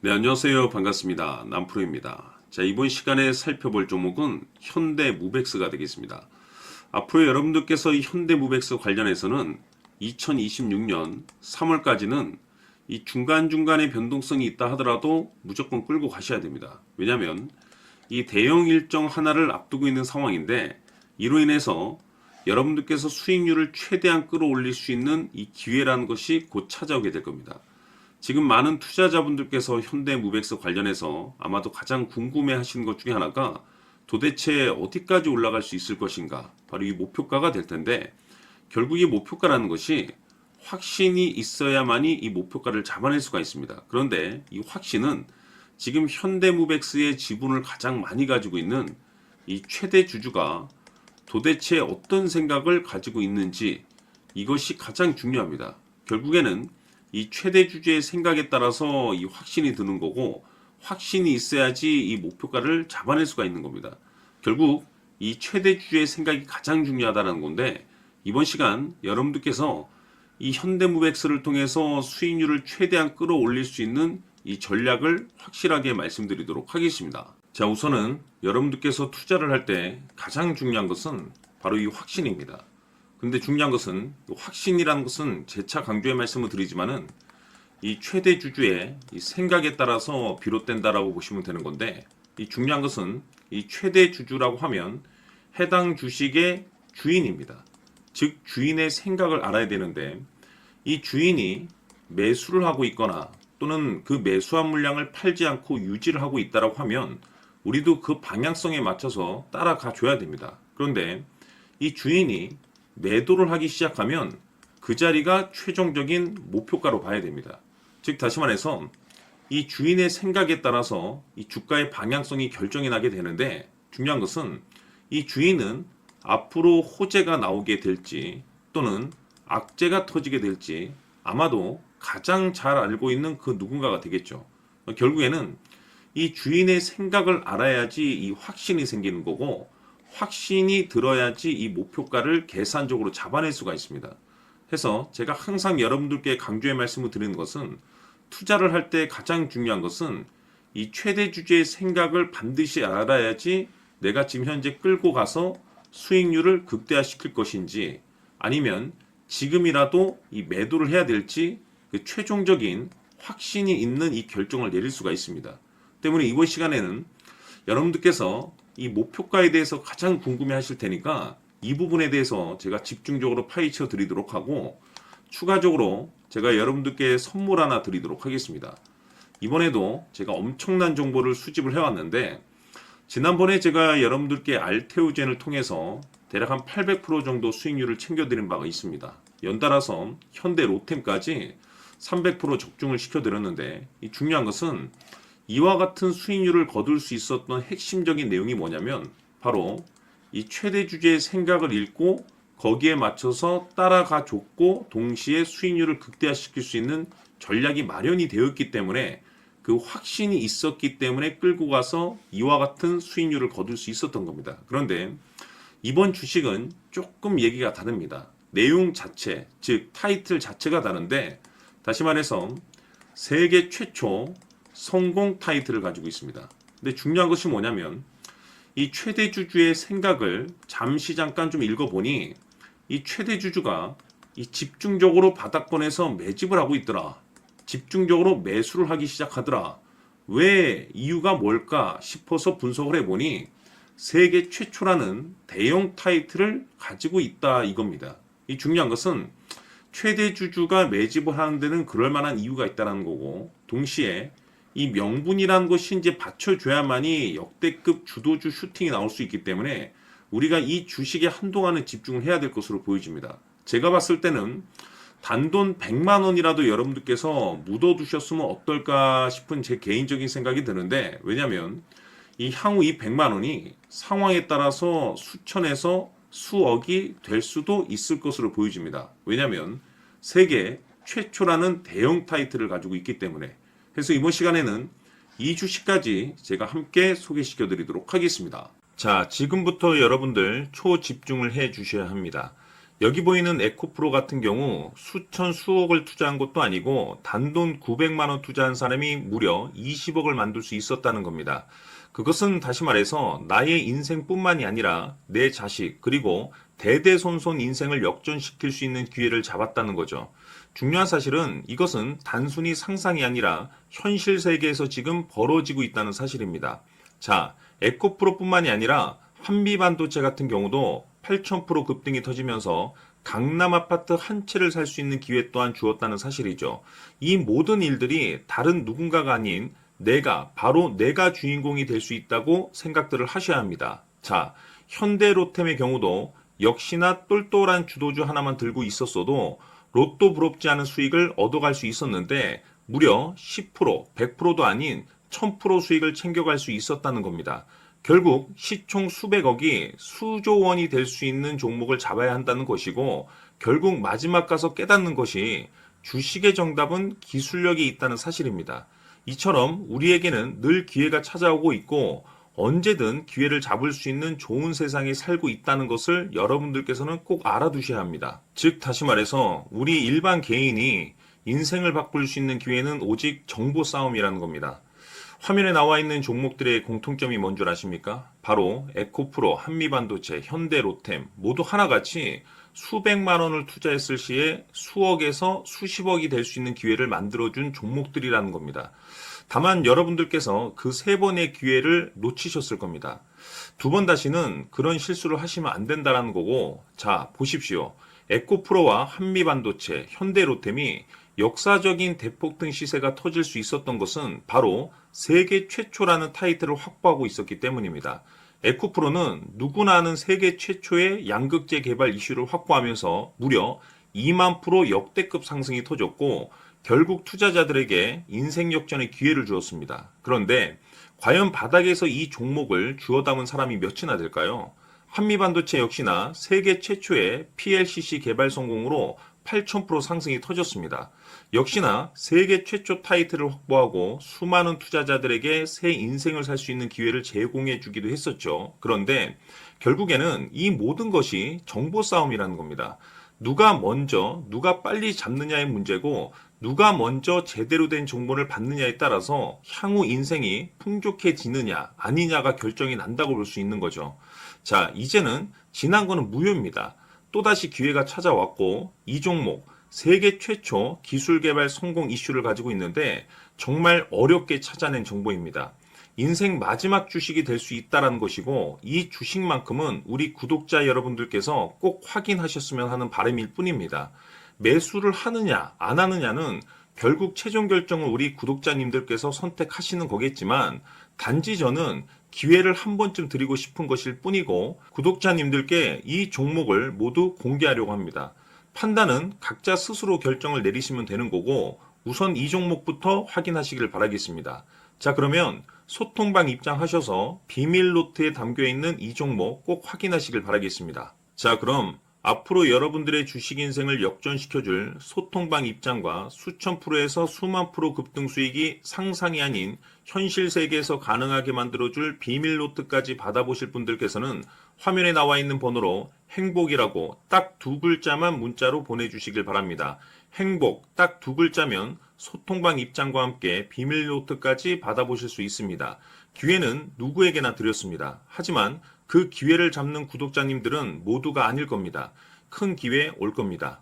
네, 안녕하세요. 반갑습니다. 남프로입니다. 자, 이번 시간에 살펴볼 종목은 현대무백스가 되겠습니다. 앞으로 여러분들께서 이 현대무백스 관련해서는 2026년 3월까지는 이 중간중간에 변동성이 있다 하더라도 무조건 끌고 가셔야 됩니다. 왜냐하면 이 대형 일정 하나를 앞두고 있는 상황인데, 이로 인해서 여러분들께서 수익률을 최대한 끌어올릴 수 있는 이 기회라는 것이 곧 찾아오게 될 겁니다. 지금 많은 투자자분들께서 현대무백스 관련해서 아마도 가장 궁금해 하시는 것 중에 하나가 도대체 어디까지 올라갈 수 있을 것인가, 바로 이 목표가가 될 텐데, 결국 이 목표가라는 것이 확신이 있어야만이 이 목표가를 잡아낼 수가 있습니다. 그런데 이 확신은 지금 현대무백스의 지분을 가장 많이 가지고 있는 이 최대 주주가 도대체 어떤 생각을 가지고 있는지, 이것이 가장 중요합니다. 결국에는 이 최대 주주의 생각에 따라서 이 확신이 드는 거고, 확신이 있어야지 이 목표가를 잡아낼 수가 있는 겁니다. 결국 이 최대 주주의 생각이 가장 중요하다는 건데, 이번 시간 여러분들께서 이 현대무백스를 통해서 수익률을 최대한 끌어올릴 수 있는 이 전략을 확실하게 말씀드리도록 하겠습니다. 자, 우선은 여러분들께서 투자를 할 때 가장 중요한 것은 바로 이 확신입니다. 근데 중요한 것은, 확신이라는 것은 재차 강조의 말씀을 드리지만은 이 최대 주주의 이 생각에 따라서 비롯된다라고 보시면 되는 건데, 이 중요한 것은 이 최대 주주라고 하면 해당 주식의 주인입니다. 즉 주인의 생각을 알아야 되는데, 이 주인이 매수를 하고 있거나 또는 그 매수한 물량을 팔지 않고 유지를 하고 있다라고 하면 우리도 그 방향성에 맞춰서 따라가 줘야 됩니다. 그런데 이 주인이 매도를 하기 시작하면 그 자리가 최종적인 목표가로 봐야 됩니다. 즉 다시 말해서 이 주인의 생각에 따라서 이 주가의 방향성이 결정이 나게 되는데, 중요한 것은 이 주인은 앞으로 호재가 나오게 될지 또는 악재가 터지게 될지 아마도 가장 잘 알고 있는 그 누군가가 되겠죠. 결국에는 이 주인의 생각을 알아야지 이 확신이 생기는 거고, 확신이 들어야지 이 목표가를 계산적으로 잡아낼 수가 있습니다. 해서 제가 항상 여러분들께 강조의 말씀을 드리는 것은, 투자를 할 때 가장 중요한 것은 이 최대 주주의 생각을 반드시 알아야지 내가 지금 현재 끌고 가서 수익률을 극대화시킬 것인지, 아니면 지금이라도 이 매도를 해야 될지 그 최종적인 확신이 있는 이 결정을 내릴 수가 있습니다. 때문에 이번 시간에는 여러분들께서 이 목표가에 대해서 가장 궁금해 하실 테니까 이 부분에 대해서 제가 집중적으로 파헤쳐 드리도록 하고, 추가적으로 제가 여러분들께 선물 하나 드리도록 하겠습니다. 이번에도 제가 엄청난 정보를 수집을 해왔는데, 지난번에 제가 여러분들께 알테오젠을 통해서 대략 한 800% 정도 수익률을 챙겨드린 바가 있습니다. 연달아서 현대 로템까지 300% 적중을 시켜드렸는데, 이 중요한 것은 이와 같은 수익률을 거둘 수 있었던 핵심적인 내용이 뭐냐면, 바로 이 최대 주주의 생각을 읽고 거기에 맞춰서 따라가 줬고, 동시에 수익률을 극대화시킬 수 있는 전략이 마련이 되었기 때문에, 그 확신이 있었기 때문에 끌고 가서 이와 같은 수익률을 거둘 수 있었던 겁니다. 그런데 이번 주식은 조금 얘기가 다릅니다. 내용 자체, 즉 타이틀 자체가 다른데, 다시 말해서 세계 최초 성공 타이틀을 가지고 있습니다. 근데 중요한 것이 뭐냐면, 이 최대 주주의 생각을 잠시 잠깐 좀 읽어보니, 이 최대 주주가 이 집중적으로 바닥권에서 매집을 하고 있더라. 집중적으로 매수를 하기 시작하더라. 왜, 이유가 뭘까 싶어서 분석을 해보니 세계 최초라는 대형 타이틀을 가지고 있다 이겁니다. 이 중요한 것은 최대 주주가 매집을 하는 데는 그럴 만한 이유가 있다는 거고, 동시에 이 명분이라는 것이 이제 받쳐줘야만이 역대급 주도주 슈팅이 나올 수 있기 때문에 우리가 이 주식에 한동안은 집중을 해야 될 것으로 보여집니다. 제가 봤을 때는 단돈 100만 원이라도 여러분들께서 묻어두셨으면 어떨까 싶은 제 개인적인 생각이 드는데, 왜냐하면 이 향후 이 100만 원이 상황에 따라서 수천에서 수억이 될 수도 있을 것으로 보여집니다. 왜냐하면 세계 최초라는 대형 타이틀을 가지고 있기 때문에. 그래서 이번 시간에는 이 주식까지 제가 함께 소개시켜 드리도록 하겠습니다. 자, 지금부터 여러분들 초집중을 해 주셔야 합니다. 여기 보이는 에코프로 같은 경우 수천 수억을 투자한 것도 아니고 단돈 900만 원 투자한 사람이 무려 20억을 만들 수 있었다는 겁니다. 그것은 다시 말해서 나의 인생뿐만이 아니라 내 자식 그리고 대대손손 인생을 역전시킬 수 있는 기회를 잡았다는 거죠. 중요한 사실은 이것은 단순히 상상이 아니라 현실 세계에서 지금 벌어지고 있다는 사실입니다. 자, 에코프로뿐만이 아니라 한미반도체 같은 경우도 8,000% 급등이 터지면서 강남 아파트 한 채를 살 수 있는 기회 또한 주었다는 사실이죠. 이 모든 일들이 다른 누군가가 아닌 바로 내가 주인공이 될 수 있다고 생각들을 하셔야 합니다. 자, 현대로템의 경우도 역시나 똘똘한 주도주 하나만 들고 있었어도 로또 부럽지 않은 수익을 얻어갈 수 있었는데 무려 10%, 100%도 아닌 1000% 수익을 챙겨갈 수 있었다는 겁니다. 결국 시총 수백억이 수조 원이 될 수 있는 종목을 잡아야 한다는 것이고 결국 마지막 가서 깨닫는 것이 주식의 정답은 기술력이 있다는 사실입니다. 이처럼 우리에게는 늘 기회가 찾아오고 있고 언제든 기회를 잡을 수 있는 좋은 세상에 살고 있다는 것을 여러분들께서는 꼭 알아두셔야 합니다. 즉 다시 말해서 우리 일반 개인이 인생을 바꿀 수 있는 기회는 오직 정보 싸움이라는 겁니다. 화면에 나와 있는 종목들의 공통점이 뭔 줄 아십니까? 바로 에코프로, 한미반도체, 현대로템 모두 하나같이 수백만 원을 투자했을 시에 수억에서 수십억이 될 수 있는 기회를 만들어준 종목들이라는 겁니다. 다만 여러분들께서 그 세 번의 기회를 놓치셨을 겁니다. 두 번 다시는 그런 실수를 하시면 안 된다는 거고, 자, 보십시오. 에코프로와 한미반도체, 현대로템이 역사적인 대폭등 시세가 터질 수 있었던 것은 바로 세계 최초라는 타이틀을 확보하고 있었기 때문입니다. 에코프로는 누구나 아는 세계 최초의 양극재 개발 이슈를 확보하면서 무려 2만 프로 역대급 상승이 터졌고 결국 투자자들에게 인생 역전의 기회를 주었습니다. 그런데 과연 바닥에서 이 종목을 주워 담은 사람이 몇이나 될까요? 한미반도체 역시나 세계 최초의 PLCC 개발 성공으로 8,000% 상승이 터졌습니다. 역시나 세계 최초 타이틀을 확보하고 수많은 투자자들에게 새 인생을 살 수 있는 기회를 제공해 주기도 했었죠. 그런데 결국에는 이 모든 것이 정보 싸움이라는 겁니다. 누가 빨리 잡느냐의 문제고 누가 먼저 제대로 된 정보를 받느냐에 따라서 향후 인생이 풍족해지느냐 아니냐가 결정이 난다고 볼 수 있는 거죠. 자, 이제는 지난 거는 무효입니다. 또다시 기회가 찾아왔고 이 종목 세계 최초 기술 개발 성공 이슈를 가지고 있는데 정말 어렵게 찾아낸 정보입니다. 인생 마지막 주식이 될 수 있다는 것이고 이 주식만큼은 우리 구독자 여러분들께서 꼭 확인하셨으면 하는 바람일 뿐입니다. 매수를 하느냐 안 하느냐는 결국 최종 결정을 우리 구독자님들께서 선택하시는 거겠지만 단지 저는 기회를 한 번쯤 드리고 싶은 것일 뿐이고 구독자님들께 이 종목을 모두 공개하려고 합니다. 판단은 각자 스스로 결정을 내리시면 되는 거고 우선 이 종목부터 확인하시길 바라겠습니다. 자, 그러면 소통방 입장하셔서 비밀 노트에 담겨 있는 이 종목 꼭 확인하시길 바라겠습니다. 자, 그럼 앞으로 여러분들의 주식 인생을 역전시켜줄 소통방 입장과 수천 프로에서 수만 프로 급등 수익이 상상이 아닌 현실 세계에서 가능하게 만들어줄 비밀 노트까지 받아보실 분들께서는 화면에 나와 있는 번호로 행복이라고 딱 두 글자만 문자로 보내주시길 바랍니다. 행복 딱 두 글자면 소통방 입장과 함께 비밀 노트까지 받아보실 수 있습니다. 기회는 누구에게나 드렸습니다. 하지만 그 기회를 잡는 구독자님들은 모두가 아닐 겁니다. 큰 기회 올 겁니다.